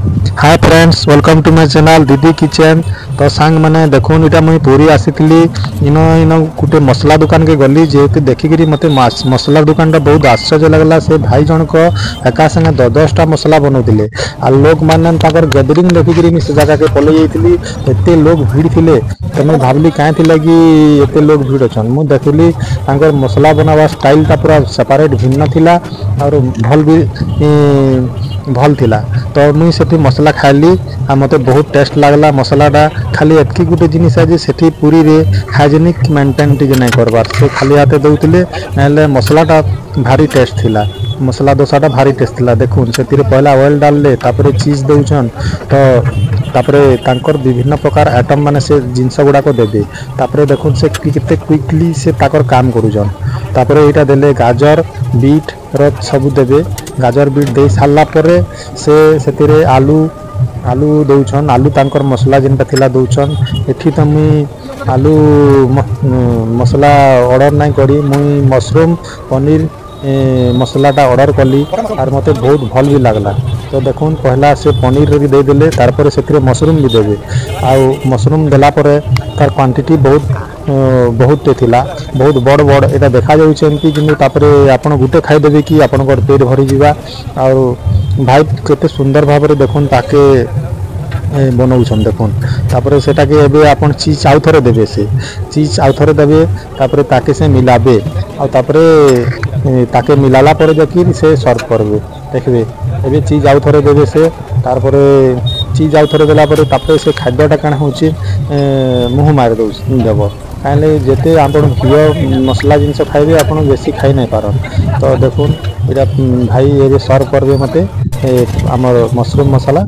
Hi friends, welcome to my channel Didi kitchen. तो song मैंने देखुन इटा मुई पूरी आसी इन इन गोटे मसला दुकान के गली जेहेतु देखिकी मत मसला दुकान टा बहुत आश्चर्य लगला। से भाई जनक एका संगे 10-10टा मसला बनाऊे आ लोक मैंने गैदरिंग देखिकी से जगह के पलि जाइली। एते लोग भीड़ थे तो मुझे भाविली कहीं लगी एते लोग भीड़ अच्छा मुझे देखली मसला बनावा स्टाइल टा पूरा सेपरेट भिन्न थिला और भल भी भल थिला। तो मुई से मसला खाइली आ मते बहुत टेस्ट लगला। मसलाटा खाली एतकी गोटे जिनिस है सेठी पूरी रे हाइजेनिक मेंटेन टिके नहीं करबार से खाली हाथे दउतिले नहले मसलाटा भारी टेस्ट थिला। मसला दोसाटा भारी टेस्ट थिला। देखुन से पहला ऑयल डालले तापरे चीज दउछन तो तापरे तांकर विभिन्न प्रकार आइटम माने से जिनस गुड़ाक देबे। तापरे देखुन से केते क्विकली से ताकर काम करूछन। तापरे एटा देले गाजर बीट रो सब देबे। गाजर बीट दे सारला परे से आलू आलू दउछन। आलू तांकर मसला जेनटा थिला दउछन। एठी त मुई आलू मसला ऑर्डर नहीं करी मुई मशरूम पनीर मसलाटा ऑर्डर कली और मते बहुत भल भी लगला। तो देखुन पहला से पनीर भी दे देले तारपर से मशरूम भी देबे। आउ मशरूम देला परे तार क्वांटिटी बहुत थिला बहुत बड़ बड़ एटा देखा जाउछेंती किंतु तापरे आपण गुटे खाई देबे कि आपनकर पेट भरी जिबा। और भाई केते सुंदर भाव रे देखुन ताके बनाऊछन। देखुन तापरे सेटा के एबे आपन चीज आउ थरे देबे। से चीज आउ थरे देबे तापरे ताके से मिलाबे आ तापरे ताके मिलाला परे जकी से सर्व करबे। देखबे एबे चीज आउ थरे देबे से तारपरे चीज आउ थरे देला परे तापरे से खाद्यटा काना होची मुह मार दउ देबो। काहे जेते आपण प्रिय मसला जिनस खाइबे आपण बेसी खाई नहीं पारन। तो देखुन एटा भाई एबे सर्व करबे मते हमर मशरूम मसाला